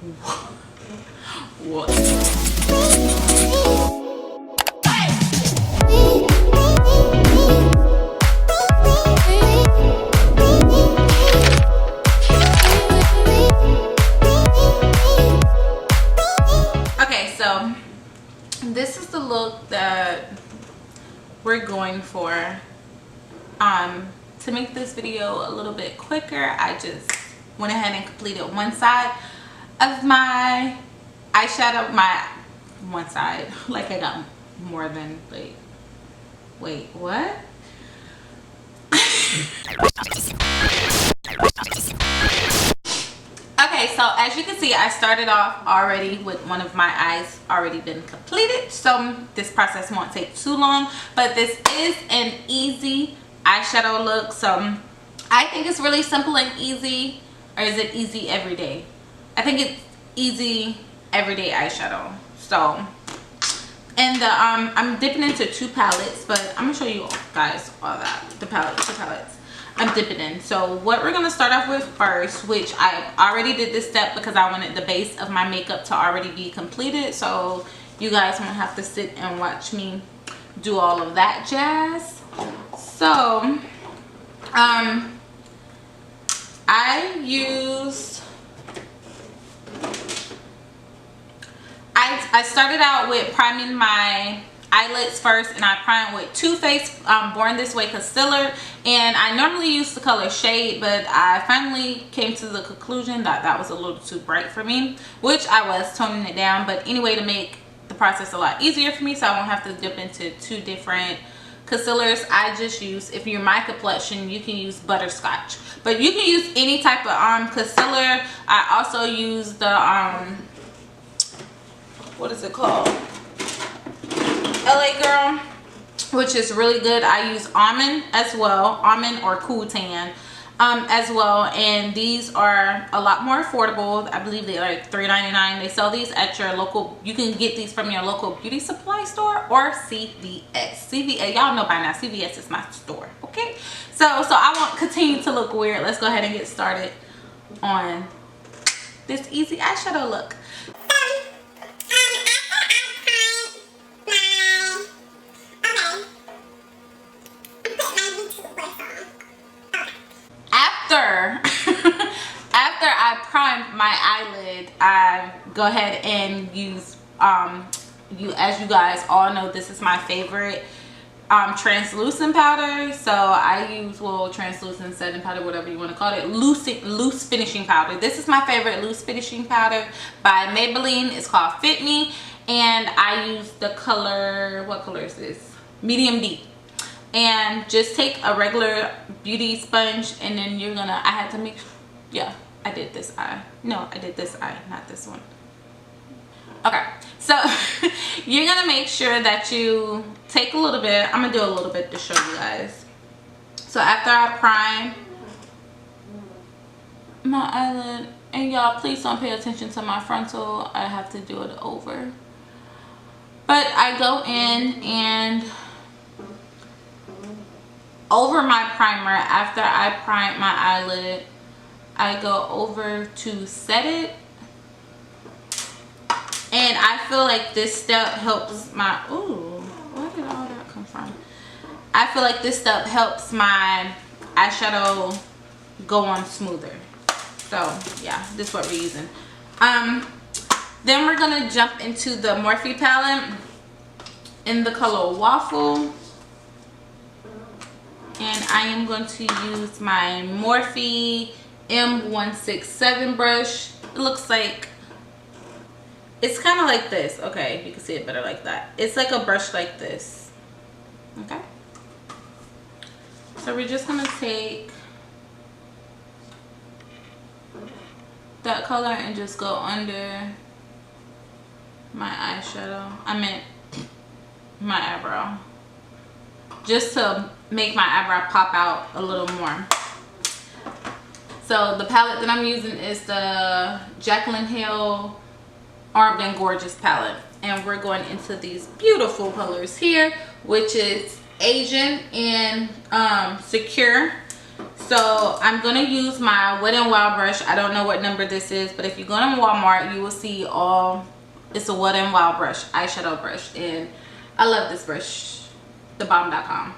What? Okay, so this is the look that we're going for. To make this video a little bit quicker, I just went ahead and completed one side of my eyeshadow, my one side, like I got more than, like, wait, what? Okay, so as you can see, I started off already with one of my eyes already been completed, so this process won't take too long. But this is an easy eyeshadow look, so I think it's really simple and easy. Or is it easy every day? I think it's easy everyday eyeshadow. So, and the I'm dipping into 2 palettes, but I'm gonna show you guys all that, the palettes I'm dipping in. So what we're gonna start off with first, which I already did this step because I wanted the base of my makeup to already be completed, so you guys won't have to sit and watch me do all of that jazz. So I started out with priming my eyelids first, and I primed with Too Faced Born This Way concealer, and I normally use the color Shade, but I finally came to the conclusion that that was a little too bright for me, which I was toning it down. But anyway, to make the process a lot easier for me, so I won't have to dip into 2 different concealers, I just use, if you're my complexion, you can use Butterscotch, but you can use any type of concealer. I also use the what is it called, LA Girl, which is really good. I use almond as well, almond or Cool Tan as well, and these are a lot more affordable. I believe they're like $3.99. They sell these at your local, you can get these from your local beauty supply store or CVS. Y'all know by now, CVS is my store. Okay, so I won't continue to look weird. Let's go ahead and get started on this easy eyeshadow look. After I prime my eyelid, I go ahead and use as you guys all know, this is my favorite translucent powder. So I use, well, translucent setting powder, whatever you want to call it, loose finishing powder. This is my favorite loose finishing powder by Maybelline. It's called Fit Me, and I use the color, what color is this, medium deep. And just take a regular beauty sponge, and then you're gonna, I had to make, yeah, I did this eye, no, I did this eye, not this one. Okay, so you're gonna make sure that you take a little bit, I'm gonna do a little bit to show you guys. So after I prime my eyelid, and y'all please don't pay attention to my frontal, I have to do it over, but I go in and over my primer, after I prime my eyelid, I go over to set it, and I feel like this step helps my, ooh, where did all that come from? I feel like this step helps my eyeshadow go on smoother. So yeah, this is what we're using. Then we're gonna jump into the Morphe palette in the color Waffle. And I am going to use my Morphe M167 brush. It looks like, it's kind of like this. Okay, you can see it better like that. It's like a brush like this. Okay. So we're just going to take that color and just go under my eyeshadow. I meant my eyebrow. Just to make my eyebrow pop out a little more. So the palette that I'm using is the Jaclyn Hill Armed and Gorgeous palette, and we're going into these beautiful colors here, which is Asian and Secure. So I'm gonna use my Wet n Wild brush. I don't know what number this is, but if you go to Walmart, you will see it's a Wet n Wild brush, eyeshadow brush, and I love this brush, thebomb.com.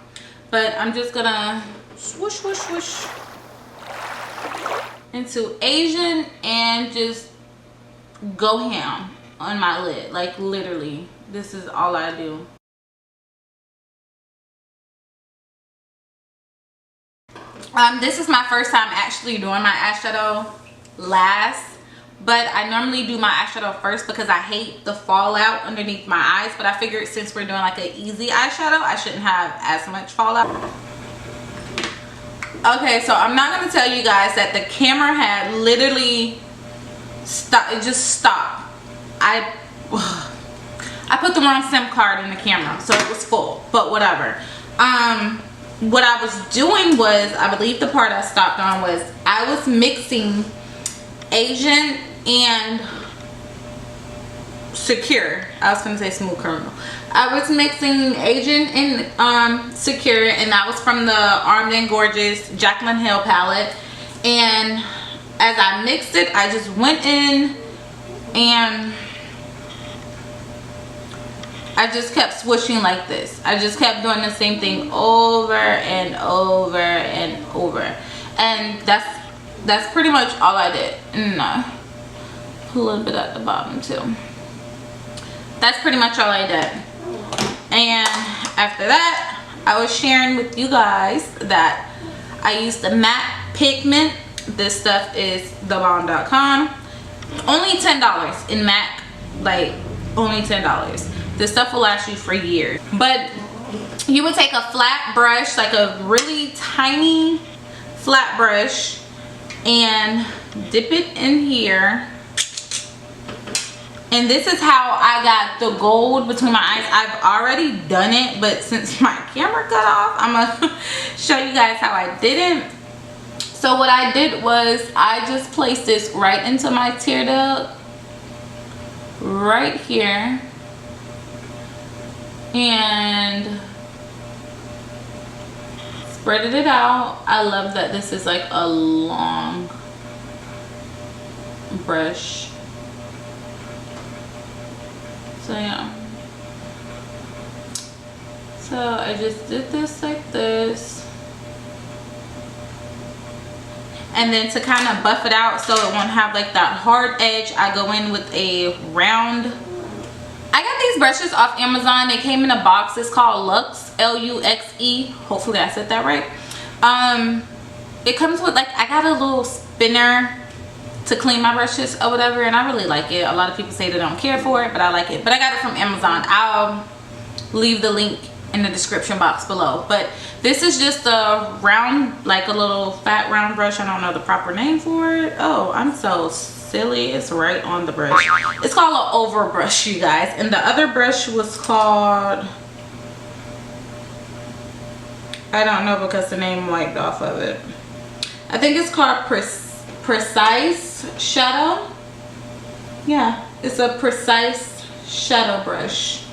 But I'm just gonna swoosh, swoosh, swoosh into Asian and just go ham on my lid. Like literally, this is all I do. This is my first time actually doing my eyeshadow last, but I normally do my eyeshadow first because I hate the fallout underneath my eyes. But I figured since we're doing like an easy eyeshadow, I shouldn't have as much fallout. Okay, so I'm not gonna tell you guys that the camera had literally stopped. It just stopped. I put the wrong SIM card in the camera, so it was full, but whatever. What I was doing was, I believe the part I stopped on was, I was mixing Asian and Secure. I was gonna say Smooth Criminal. I was mixing Asian and Secure, and that was from the Armed and Gorgeous Jaclyn Hill palette. And as I mixed it, I just went in and I just kept swishing like this. I just kept doing the same thing over and over and over. And that's pretty much all I did. And a little bit at the bottom too. That's pretty much all I did. And after that, I was sharing with you guys that I used the matte pigment. This stuff is thebomb.com. Only $10 in MAC, like only $10. This stuff will last you for years. But you would take a flat brush, like a really tiny flat brush, and dip it in here. And this is how I got the gold between my eyes. I've already done it, but since my camera cut off, I'm gonna show you guys how I did it. So what I did was I just placed this right into my tear duct right here, and spreaded it out. I love that this is like a long brush. So yeah, so I just did this like this, and then to kind of buff it out so it won't have like that hard edge, I go in with a round. I got these brushes off Amazon. They came in a box. It's called Luxe, L-U-X-E. Hopefully I said that right. It comes with like, I got a little spinner to clean my brushes or whatever, and I really like it. A lot of people say they don't care for it, but I like it. But I got it from Amazon. I'll leave the link in the description box below. But this is just a round, like a little fat round brush. I don't know the proper name for it. Oh, I'm so silly. It's right on the brush. It's called an over brush, you guys. And the other brush was called, I don't know because the name wiped off of it. I think it's called Precise Shadow. Yeah, it's a Precise Shadow brush.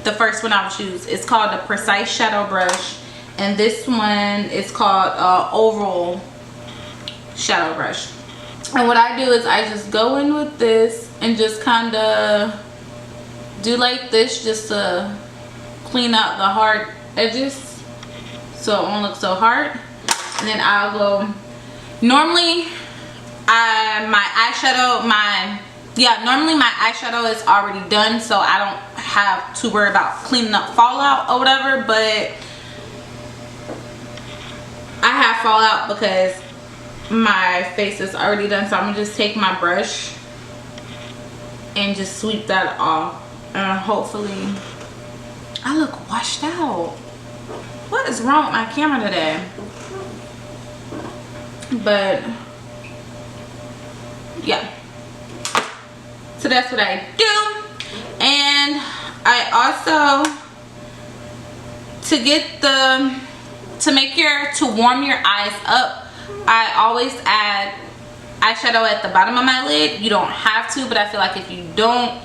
The first one I would use, it's called the Precise Shadow brush, and this one is called Oval Shadow brush. And what I do is I just go in with this and just kind of do like this, just to clean out the hard edges so it won't look so hard. And then I'll go, normally my eyeshadow, normally my eyeshadow is already done, so I don't have to worry about cleaning up fallout or whatever. But I have fallout because my face is already done, so I'm gonna just take my brush and just sweep that off, and hopefully I look washed out. What is wrong with my camera today? But yeah, so that's what I do. And I also, to warm your eyes up, I always add eyeshadow at the bottom of my lid. You don't have to, but I feel like if you don't,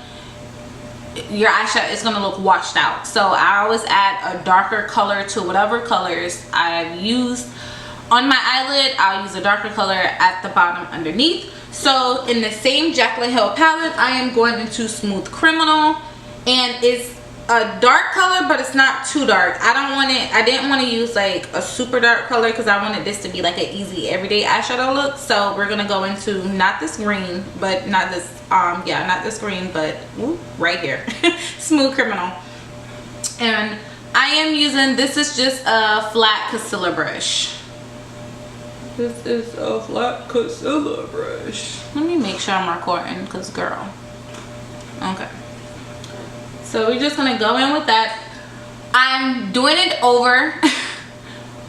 your eyeshadow is gonna look washed out. So I always add a darker color to whatever colors I've used. on my eyelid, I'll use a darker color at the bottom underneath. So in the same Jaclyn Hill palette, I am going into Smooth Criminal, and it's a dark color, but it's not too dark. I didn't want to use like a super dark color because I wanted this to be like an easy everyday eyeshadow look. So we're gonna go into not this green, but not this yeah, not this green, but ooh, right here. Smooth Criminal. And I am using, this is just a flat concealer brush. This is a flat concealer brush. Let me make sure I'm recording, because girl. Okay. So we're just gonna go in with that. I'm doing it over,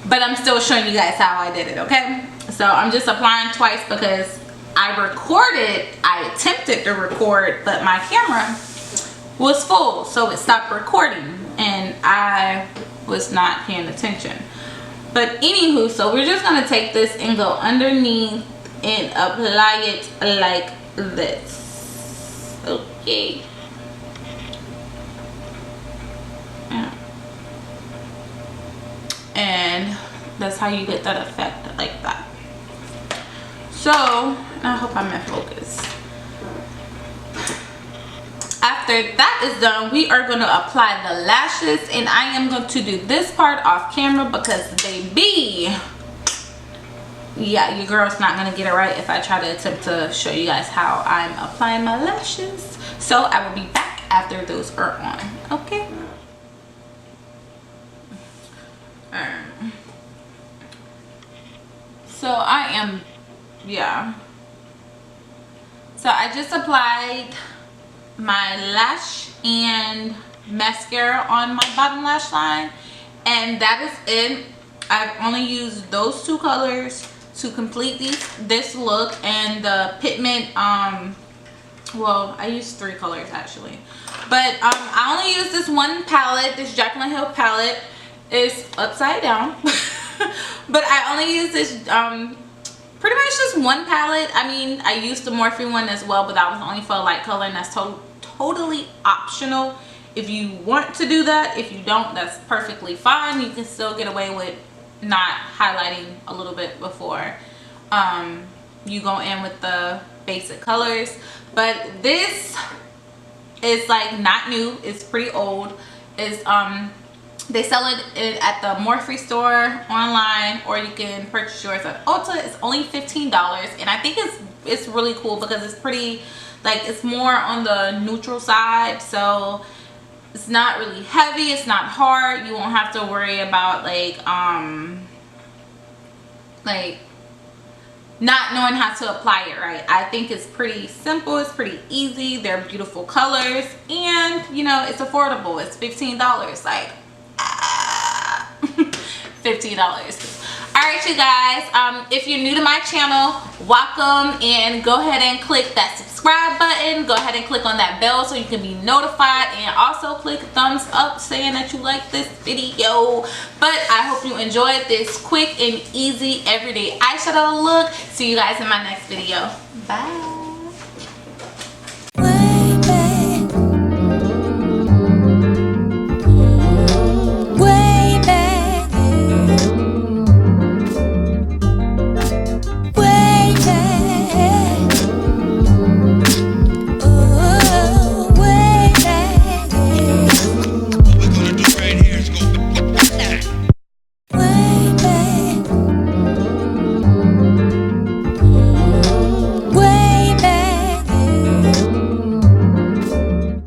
but I'm still showing you guys how I did it, okay? So I'm just applying twice because I attempted to record, but my camera was full, so it stopped recording and I was not paying attention. But anywho, so we're just gonna take this and go underneath and apply it like this. Okay. And that's how you get that effect, like that. So I hope I'm in focus. After that is done, we are going to apply the lashes, and I am going to do this part off camera because baby, yeah, your girl's not going to get it right if I try to attempt to show you guys how I'm applying my lashes. So I will be back after those are on, okay? So I am, yeah. So I just applied my lash and mascara on my bottom lash line, and that is it. I've only used those two colors to complete this look, and the pigment, well, I used 3 colors actually, but I only used this one palette. This Jaclyn Hill palette is upside down. But I only use this pretty much just one palette. I mean, I used the Morphe one as well, but that was only for a light color, and that's totally optional if you want to do that. If you don't, that's perfectly fine. You can still get away with not highlighting a little bit before you go in with the basic colors. But this is like not new, it's pretty old. It's they sell it at the Morphe store online, or you can purchase yours at Ulta. It's only $15, and I think it's really cool because it's pretty, like, it's more on the neutral side, so it's not really heavy, it's not hard. You won't have to worry about like not knowing how to apply it right. I think it's pretty simple, it's pretty easy. They're beautiful colors, and you know, it's affordable. It's $15, like $15. All right, you guys, if you're new to my channel, welcome, and go ahead and click that subscribe button. Go ahead and click on that bell so you can be notified, and also click thumbs up saying that you like this video. But I hope you enjoyed this quick and easy everyday eyeshadow look. See you guys in my next video. Bye.